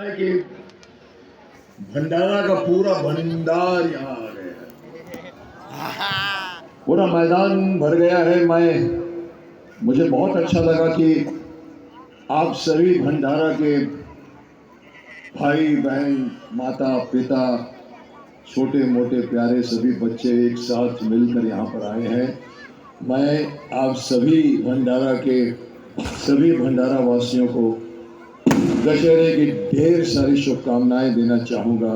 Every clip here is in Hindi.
है कि भंडारा का पूरा भंडार यहाँ आ गया है, पूरा मैदान भर गया है। मुझे बहुत अच्छा लगा कि आप सभी भंडारा के भाई बहन, माता पिता, छोटे मोटे प्यारे सभी बच्चे एक साथ मिलकर यहाँ पर आए हैं। मैं आप सभी भंडारा के सभी भंडारा वासियों को दशहरे की ढेर सारी शुभकामनाएं देना चाहूंगा।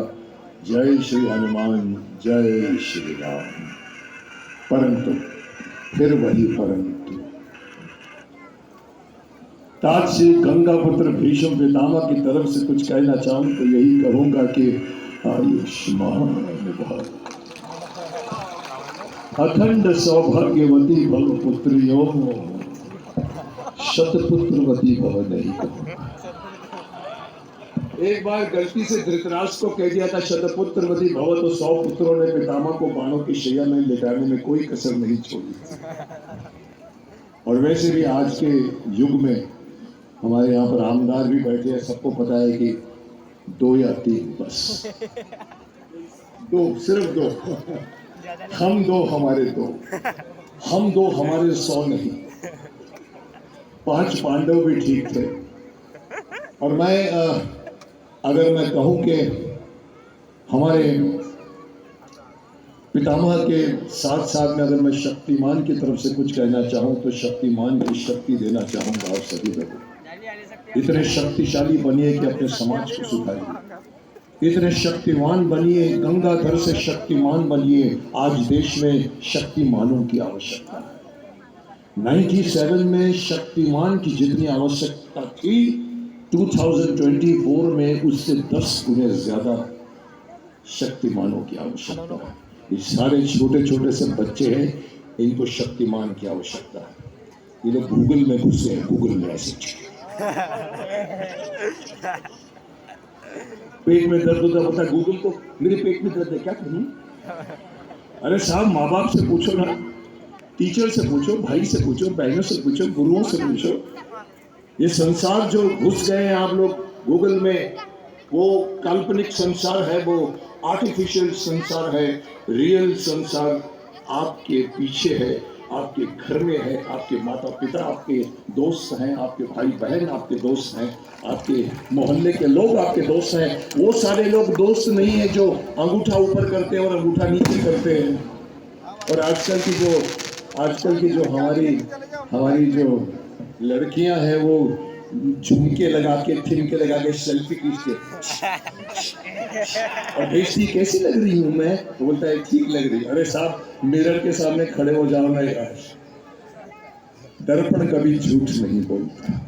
जय श्री हनुमान, जय श्री राम। परंतु फिर वही परंतु, ताज श्री गंगापुत्र भीष्म पितामह की तरफ से कुछ कहना चाहूं तो यही कहूंगा कि आयुष्मान भव, अखंड सौभाग्यवती भव पुत्रियों, शतपुत्रवती भव नहीं कहूंगा। एक बार गलती से धृतराष्ट्र को कह दिया था शतपुत्रवती भव, तो 100 पुत्रों ने पितामह को बाणों की शैया में लिटाने में कोई कसर नहीं छोड़ी। और वैसे भी आज के युग में हमारे यहाँ पर आमदार भी बैठे हैं, सबको पता है कि 2 या 3 बस, 2, सिर्फ 2। हम 2 हमारे 2, हम 2 हमारे 100 नहीं। 5 पांडव भी ठीक थे। और अगर मैं कहूं कि हमारे पितामह के साथ साथ में अगर मैं शक्तिमान की तरफ से कुछ कहना चाहूं तो शक्तिमान की शक्ति देना चाहूंगा आप सभी लोगों। इतने शक्तिशाली बनिए कि अपने समाज को सुधारिए, इतने शक्तिमान बनिए, गंगाधर से शक्तिमान बनिए। आज देश में शक्तिमानों की आवश्यकता है। 97 में शक्तिमान की जितनी आवश्यकता थी, 2024 में उससे 10 गुने ज्यादा शक्तिमानों की आवश्यकता है। ये सारे छोटे छोटे से बच्चे हैं, इनको शक्तिमान की आवश्यकता है। ये लोग गूगल में घुसे हैं, गूगल में ऐसे पेट में दर्द होता होता गूगल को, मेरे पेट में दर्द है क्या करूं? अरे साहब, माँ बाप से पूछो ना, टीचर से पूछो, भाई से पूछो, बहनों से पूछो, गुरुओं से पूछो। ये संसार जो घुस गए हैं आप लोग गूगल में, वो काल्पनिक संसार है, वो आर्टिफिशियल संसार है। रियल संसार आपके पीछे है, आपके घर में है। आपके माता पिता आपके दोस्त हैं, आपके भाई बहन आपके दोस्त हैं, आपके मोहल्ले के लोग आपके दोस्त हैं। वो सारे लोग दोस्त नहीं है जो अंगूठा ऊपर करते हैं और अंगूठा नीचे करते हैं। और आजकल की जो हमारी जो लड़कियां हैं, वो झुमके लगा के, थिमके लगा के सेल्फी खींचते और भेजती, कैसी लग रही हूं मैं? तो बोलता है ठीक लग रही। अरे साहब, मिरर के सामने खड़े हो जाओ ना यार। दर्पण कभी झूठ नहीं बोलता।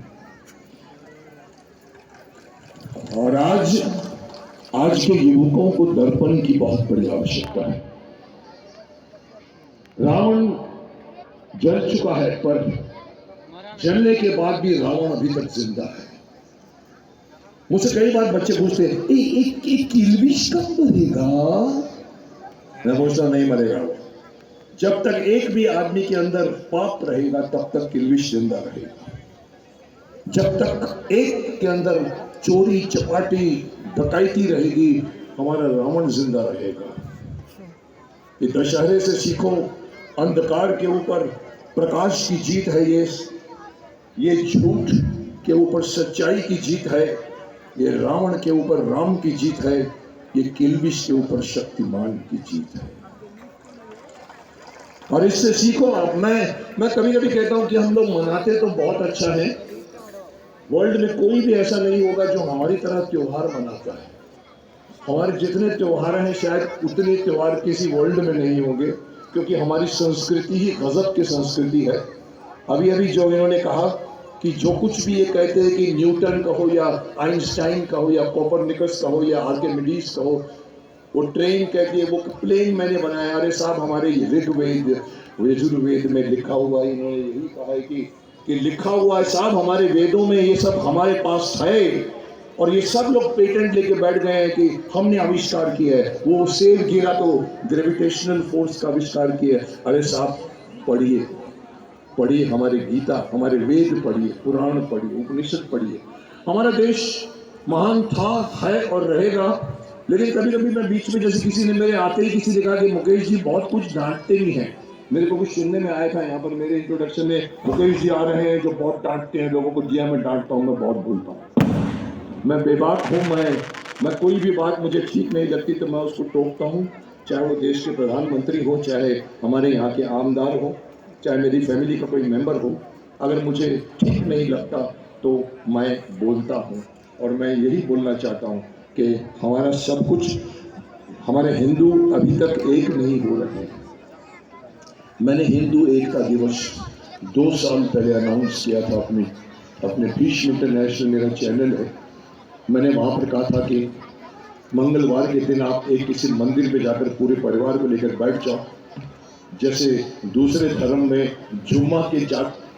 और आज के युवकों को दर्पण की बहुत बड़ी आवश्यकता है। रावण जल चुका है, पर जलने के बाद भी रावण अभी तक जिंदा है। मुझसे कई बार बच्चे पूछते हैं, एक किल्बिश कब मरेगा? मैं पूछता नहीं मरेगा। जब तक एक भी आदमी के अंदर पाप रहेगा तब तक किल्बिश जिंदा रहेगा। जब तक एक के अंदर चोरी चपाटी डकैती रहेगी, हमारा रावण जिंदा रहेगा। ये दशहरे से सीखो, अंधकार के ऊपर प्रकाश की जीत है। ये झूठ के ऊपर सच्चाई की जीत है। ये रावण के ऊपर राम की जीत है। ये किल्बिश के ऊपर शक्तिमान की जीत है। और इससे सीखो आप। मैं कभी कभी कहता हूं कि हम लोग मनाते तो बहुत अच्छा है। वर्ल्ड में कोई भी ऐसा नहीं होगा जो हमारी तरह त्योहार मनाता है। हमारे जितने त्योहार हैं, शायद उतने त्योहार किसी वर्ल्ड में नहीं होंगे, क्योंकि हमारी संस्कृति ही गजब की संस्कृति है। अभी जो इन्होंने कहा कि जो कुछ भी ये कहते हैं कि न्यूटन कहो या आइंस्टाइन कहो या कोपरनिकस कहो या आर्किमिडीज कहो, वो ट्रेन कहती है, वो प्लेन मैंने बनाया। अरे साहब, हमारे ऋग्वेद यजुर्वेद में लिखा हुआ, इन्होंने यही कहा है कि लिखा हुआ है साहब हमारे वेदों में, ये सब हमारे पास है। और ये सब लोग पेटेंट लेके बैठ गए हैं कि हमने आविष्कार किया है। वो सेब गिरा तो ग्रेविटेशनल फोर्स का आविष्कार किया है। अरे साहब, पढ़िए हमारे गीता, हमारे वेद पढ़िए, पुराण पढ़िए, उपनिषद पढ़िए। हमारा देश महान था, है और रहेगा। लेकिन कभी कभी मैं बीच में, जैसे किसी ने मेरे आते ही किसी ने कहा कि मुकेश जी बहुत कुछ डांटते भी हैं। मेरे को कुछ सुनने में आया था यहाँ पर मेरे इंट्रोडक्शन में, मुकेश जी आ रहे हैं जो बहुत डांटते हैं लोगों को। जी हाँ, मैं डांटता हूँ, मैं बहुत बोलता हूँ, मैं बेबाक हूँ। मैं कोई भी बात मुझे ठीक नहीं लगती तो मैं उसको टोकता हूँ, चाहे वो देश के प्रधानमंत्री हो, चाहे हमारे यहाँ के आमदार हो, चाहे मेरी फैमिली का कोई मेंबर हो। अगर मुझे ठीक नहीं लगता तो मैं बोलता हूँ। और मैं यही बोलना चाहता हूँ कि हमारा सब कुछ, हमारे हिंदू अभी तक एक नहीं हो रहे हैं। मैंने हिंदू एकता दिवस 2 साल पहले अनाउंस किया था अपने भीष्म इंटरनेशनल, मेरा चैनल है। मैंने वहाँ पर कहा था कि मंगलवार के दिन आप एक किसी मंदिर में जाकर पूरे परिवार को लेकर बैठ जाओ। जैसे दूसरे धर्म में जुम्मा के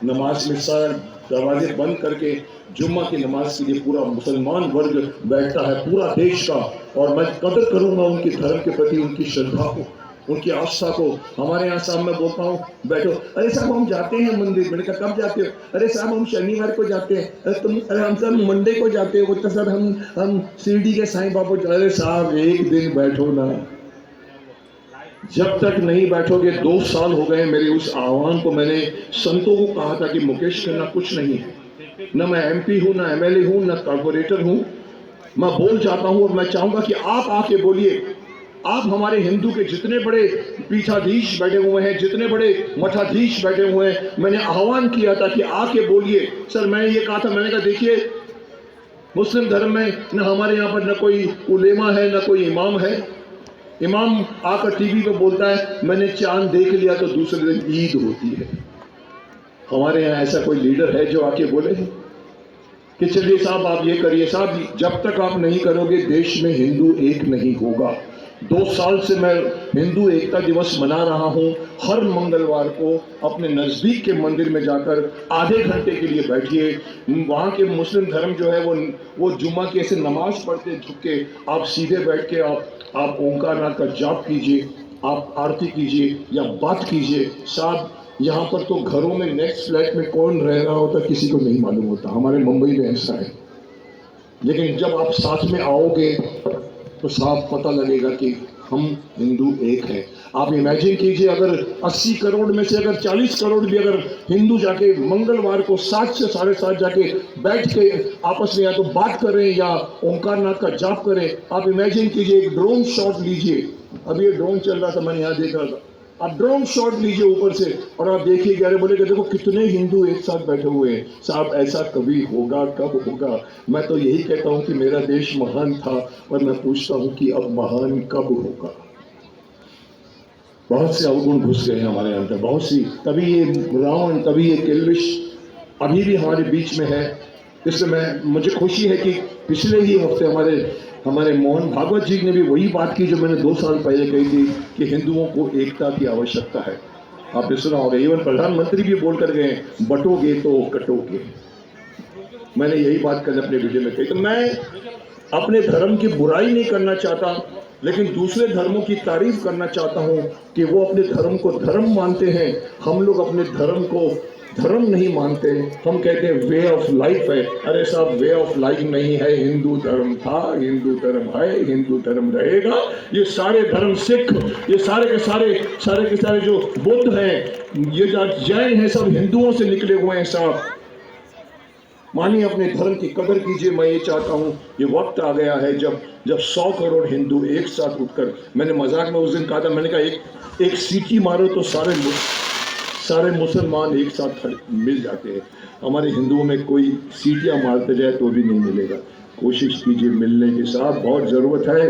नमाज में सारे दरवाजे बंद करके जुम्मा की नमाज के लिए पूरा मुसलमान वर्ग बैठता है, पूरा देश का। और मैं कदर करूंगा उनके धर्म के प्रति, उनकी श्रद्धा को, उनकी आस्था को। हमारे यहाँ साहब मैं बोलता हूँ बैठो, अरे साहब हम जाते हैं मंदिर। मैंने कहा कब जाते हो? अरे साहब हम शनिवार को जाते हैं। अरे हम सब मंडे को जाते हैं। बोलते सर हम शिरडी के साईं बाबा। अरे साहब एक दिन बैठो ना, जब तक नहीं बैठोगे। 2 साल हो गए मेरे उस आह्वान को। मैंने संतों को कहा था कि मुकेश करना कुछ नहीं है, न मैं एमपी हूं, न एमएलए हूं, न कॉर्पोरेटर हूं। मैं बोल जाता हूं और मैं चाहूंगा कि आप आके बोलिए। आप हमारे हिंदू के जितने बड़े पीठाधीश बैठे हुए हैं, जितने बड़े मठाधीश बैठे हुए हैं, मैंने आह्वान किया था कि आके बोलिए। सर मैंने ये कहा था, मैंने कहा देखिए मुस्लिम धर्म में न हमारे यहाँ पर न कोई उलेमा है, न कोई इमाम है। इमाम आकर टीवी पे बोलता है मैंने चांद देख लिया तो दूसरे दिन ईद होती है। हमारे यहाँ ऐसा कोई लीडर है जो आके बोले कि चलिए साहब आप ये करिए? साहब जब तक आप नहीं करोगे देश में हिंदू एक नहीं होगा। 2 साल से मैं हिंदू एकता दिवस मना रहा हूं। हर मंगलवार को अपने नजदीक के मंदिर में जाकर आधे घंटे के लिए बैठिए। वहां के मुस्लिम धर्म जो है वो जुम्मा की ऐसे नमाज पढ़ते झुक के, आप सीधे बैठ के आप ओंकारनाथ का जाप कीजिए, आप आरती कीजिए या बात कीजिए। साहब यहाँ पर तो घरों में नेक्स्ट फ्लैट में कौन रह रहा होता किसी को नहीं मालूम होता। हमारे मुंबई में ऐसा है। लेकिन जब आप साथ में आओगे तो साफ पता लगेगा कि हम हिंदू एक हैं। आप इमेजिन कीजिए अगर 80 करोड़ में से अगर 40 करोड़ भी अगर हिंदू जाके मंगलवार को 7 से 7:30 जाके बैठ के आपस में या तो बात करें या ओंकारनाथ का जाप करें। आप इमेजिन कीजिए, एक ड्रोन शॉट लीजिए। अभी ये ड्रोन चल रहा था, मैंने यहाँ देख रहा था। आप ड्रोन शॉट लीजिए ऊपर से और आप देखिए, अरे बोले कि देखो कितने हिंदू एक साथ बैठे हुए हैं। साहब ऐसा कभी होगा? कब होगा? मैं तो यही कहता हूं कि मेरा देश महान था और मैं पूछता हूं कि अब महान कब होगा? बहुत से अवगुण घुस गए हैं हमारे अंदर, बहुत सी। कभी ये रावण, कभी ये किल्बिश अभी भी हमारे बीच में है। इसलिए मुझे खुशी है कि पिछले ही हफ्ते हमारे मोहन भागवत जी ने भी वही बात की जो मैंने 2 साल पहले कही थी कि हिंदुओं को एकता की आवश्यकता है। आपने सुना होगा, इवन प्रधानमंत्री भी बोल कर गए, बटोगे तो कटोगे। मैंने यही बात कल अपने वीडियो में कही। तो मैं अपने धर्म की बुराई नहीं करना चाहता, लेकिन दूसरे धर्मों की तारीफ करना चाहता हूं कि वो अपने धर्म को धर्म मानते हैं। हम लोग अपने धर्म को धर्म नहीं मानते। हम कहते हैं वे ऑफ लाइफ है। अरे साहब वे ऑफ लाइफ नहीं है। हिंदू धर्म था, हिंदू धर्म है, हिंदू धर्म रहेगा। ये सारे धर्म, सिख, ये सारे के सारे जो बुद्ध हैं, ये जो जैन हैं, सब हिंदुओं से निकले हुए हैं। साहब मानिए, अपने धर्म की कदर कीजिए। मैं ये चाहता हूँ, ये वक्त आ गया है जब 100 करोड़ हिंदू एक साथ उठकर, मैंने मजाक में उस दिन कहा था, मैंने कहा एक सीटी मारो तो सारे मुसलमान एक साथ मिल जाते हैं। हमारे हिंदुओं में कोई सीटियां मारते जाए तो भी नहीं मिलेगा। कोशिश कीजिए मिलने की। साहब बहुत ज़रूरत है,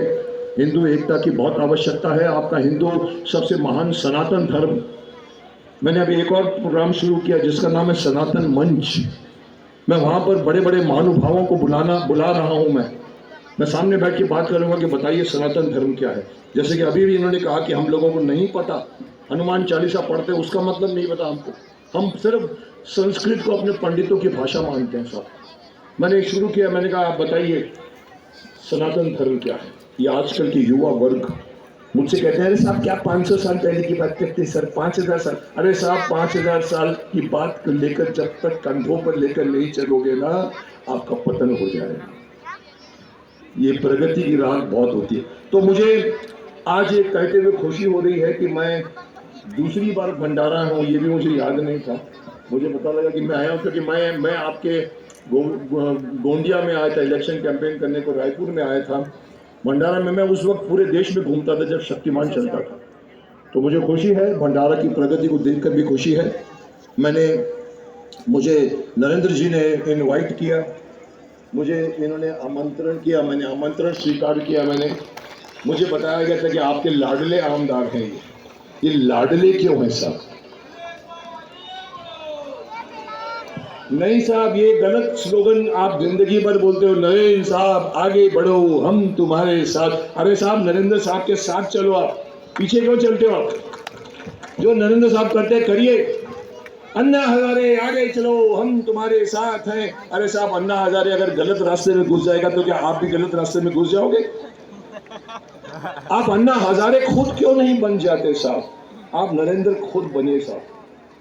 हिंदू एकता की बहुत आवश्यकता है। आपका हिंदू सबसे महान सनातन धर्म। मैंने अभी एक और प्रोग्राम शुरू किया जिसका नाम है सनातन मंच। मैं वहाँ पर बड़े बड़े महानुभावों को बुला रहा हूँ। मैं सामने बैठ के बात करूँगा कि बताइए सनातन धर्म क्या है। जैसे कि अभी भी इन्होंने कहा कि हम लोगों को नहीं पता, हनुमान चालीसा पढ़ते उसका मतलब नहीं पता हमको। हम सिर्फ संस्कृत को अपने पंडितों की भाषा मानते हैं। साहब मैंने शुरू किया, मैंने कहा आप बताइए सनातन धर्म क्या है। ये आजकल के युवा वर्ग मुझसे कहते हैं, अरे साहब क्या 500 साल पहले की बात करते हैं सर? 5000 साल? अरे साहब 5000 साल की बात लेकर जब तक कंधों पर लेकर नहीं चलोगे ना, आपका पतन हो जाएगा। ये प्रगति की राह बहुत होती है। तो मुझे आज ये कहते हुए खुशी हो रही है कि मैं दूसरी बार भंडारा हूँ, ये भी मुझे याद नहीं था। मुझे पता लगा कि मैं आया हूँ क्योंकि मैं आपके गोंदिया में आया था, इलेक्शन कैंपेन करने को रायपुर में आया था। भंडारा में मैं उस वक्त पूरे देश में घूमता था जब शक्तिमान चलता था। तो मुझे खुशी है, भंडारा की प्रगति को देखकर भी खुशी है। मुझे नरेंद्र जी ने इनवाइट किया, मुझे इन्होंने आमंत्रण किया, मैंने आमंत्रण स्वीकार किया। मुझे बताया गया था कि आपके लाडले आमदार हैं। ये लाडले क्यों हैं साहब? नहीं साहब, ये गलत स्लोगन आप जिंदगी भर बोलते हो, नरेंद्र साहब आगे बढ़ो, हम तुम्हारे साथ। अरे साहब, नरेंद्र साहब के साथ चलो, आप पीछे क्यों चलते हो? आप जो नरेंद्र साहब करते हैं करिए। अन्ना हजारे आगे चलो, हम तुम्हारे साथ हैं। अरे साहब, अन्ना हजारे अगर गलत रास्ते में घुस जाएगा तो क्या आप भी गलत रास्ते में घुस जाओगे? आप अन्ना हजारे खुद क्यों नहीं बन जाते साहब? आप नरेंद्र खुद बने साहब।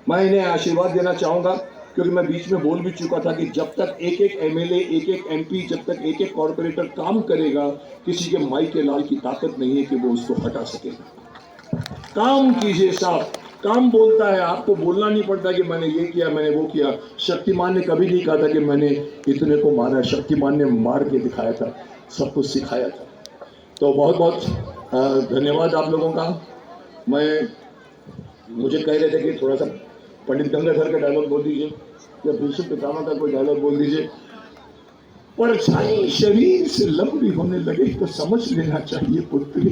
मैं इन्हें आशीर्वाद देना चाहूंगा क्योंकि मैं बीच में बोल भी चुका था कि जब तक एक एक एमएलए, एक एक एमपी, जब तक एक एक कॉर्पोरेटर काम करेगा, किसी के माई के लाल की ताकत नहीं है कि वो उसको हटा सकेगा। काम कीजिए साहब, काम बोलता है, आपको बोलना नहीं पड़ता कि मैंने ये किया, मैंने वो किया। शक्तिमान ने कभी नहीं कहा था कि मैंने इतने को मारा, शक्तिमान ने मार के दिखाया था, सब कुछ सिखाया था। तो बहुत बहुत धन्यवाद आप लोगों का। मुझे कह रहे थे कि थोड़ा सा पंडित गंगाधर का डायलॉग बोल दीजिए या भीष्म पितामह का कोई डायलॉग बोल दीजिए। परछाई शरीर से लंबी होने लगे तो समझ लेना चाहिए पुत्री।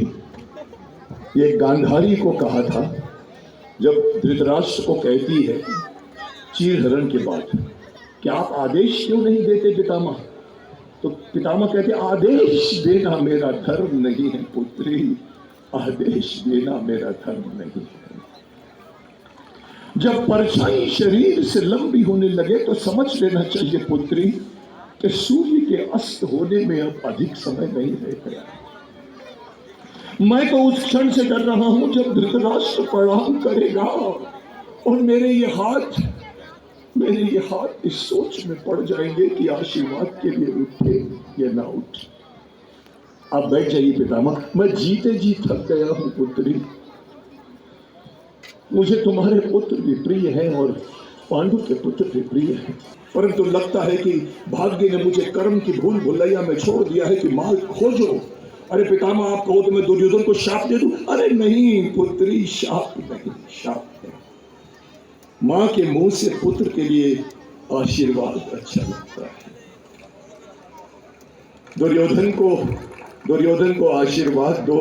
ये गांधारी को कहा था जब धृतराष्ट्र को कहती है चीरहरण के बाद कि आप आदेश क्यों नहीं देते पितामह? तो पितामह कहते आदेश देना मेरा धर्म नहीं है पुत्री, आदेश देना मेरा धर्म नहीं है। जब परछाई शरीर से लंबी होने लगे तो समझ लेना चाहिए पुत्री कि सूर्य के अस्त होने में अब अधिक समय नहीं रह गया। मैं तो उस क्षण से डर रहा हूं जब धृतराष्ट्र प्रणाम करेगा और मेरे ये हाथ इस सोच में पड़ जाएंगे कि आशीर्वाद के लिए उठे या ना उठे। आप बैठ जाइए पितामह, मैं जीते जी थक गया हूं पुत्री। मुझे तुम्हारे पुत्र भी प्रिय है और पांडु के पुत्र भी प्रिय है, परंतु लगता है कि भाग्य ने मुझे कर्म की भूल भुलैया में छोड़ दिया है कि माल खोजो। अरे पितामह, आप कहो तो मैं दुर्योधन को शाप दे दूं? अरे नहीं पुत्री, शाप नहीं, शाप नहीं। मां के मुंह से पुत्र के लिए आशीर्वाद अच्छा लगता है। दुर्योधन को आशीर्वाद दो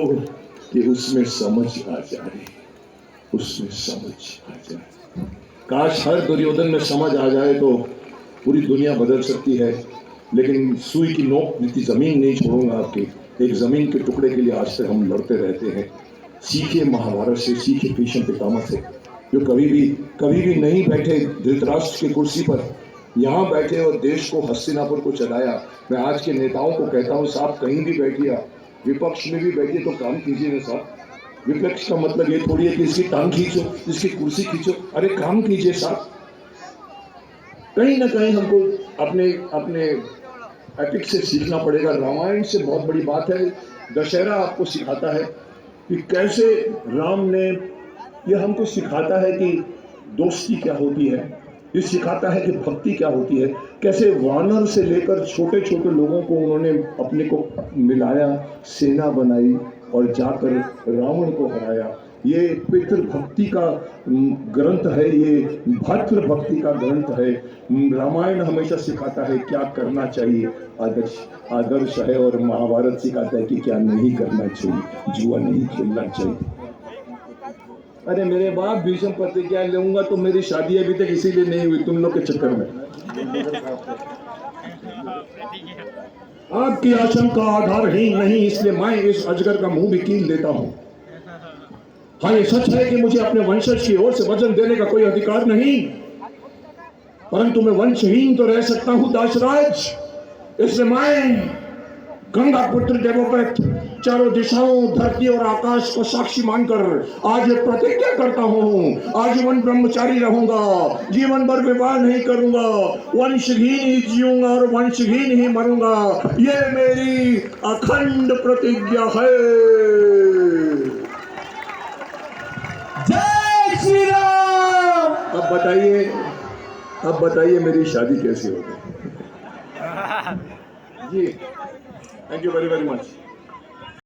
कि उसमें समझ आ जाए, उसमें समझ आ जाए। काश हर दुर्योधन में समझ आ जाए तो पूरी दुनिया बदल सकती है, लेकिन सुई की नोक जितनी जमीन नहीं छोड़ूंगा आपकी। एक जमीन के टुकड़े के लिए आज तक हम लड़ते रहते हैं। सीखे महाभारत से, सीखे भीष्म पितामह से, जो कभी भी नहीं बैठे धृतराष्ट्र की कुर्सी पर, यहाँ बैठे और देश को, हस्तिनापुर को चलाया। मैं आज के नेताओं को कहता हूँ साहब, कहीं भी बैठिए, विपक्ष में भी बैठिए तो काम कीजिए ना साहब। विपक्ष का मतलब ये थोड़ी है कि इसकी टांग खींचो, इसकी कुर्सी खींचो। अरे काम कीजिए साहब। कहीं ना कहीं हमको अपने एपिक से सीखना पड़ेगा। रामायण से बहुत बड़ी बात है। दशहरा आपको सिखाता है कि कैसे राम ने, यह हमको सिखाता है कि दोस्ती क्या होती है, ये सिखाता है कि भक्ति क्या होती है। कैसे वानर से लेकर छोटे छोटे लोगों को उन्होंने अपने को मिलाया, सेना बनाई और जाकर रावण को हराया। ये पितृभक्ति का ग्रंथ है, ये भातृभक्ति का ग्रंथ है। रामायण हमेशा सिखाता है क्या करना चाहिए, आदर्श है, और महाभारत सिखाता है कि क्या नहीं करना चाहिए, जुआ नहीं खेलना चाहिए। अरे मेरे बाप, भीष्म प्रतिज्ञा लूंगा तो मेरी शादी अभी तक इसीलिए नहीं हुई, तुम लोग के चक्कर में। आपकी आशंका आधारहीन नहीं, इसलिए मैं इस अजगर का मुंह भी कील देता हूं। हाँ, ये सच है कि मुझे अपने वंशज की ओर से वचन देने का कोई अधिकार नहीं, परंतु मैं वंशहीन तो रह सकता हूं दासराज। इसलिए मैं गंगा पुत्र देवव्रत चारों दिशाओं धरती और आकाश को साक्षी मानकर आज प्रतिज्ञा करता हूँ, आजीवन ब्रह्मचारी रहूंगा, जीवन भर विवाह नहीं करूंगा, वंशहीन ही जीऊंगा और वंशहीन ही मरूंगा। ये मेरी अखंड प्रतिज्ञा है। जय श्री राम। अब बताइए मेरी शादी कैसी होगी? जी, thank you very very much.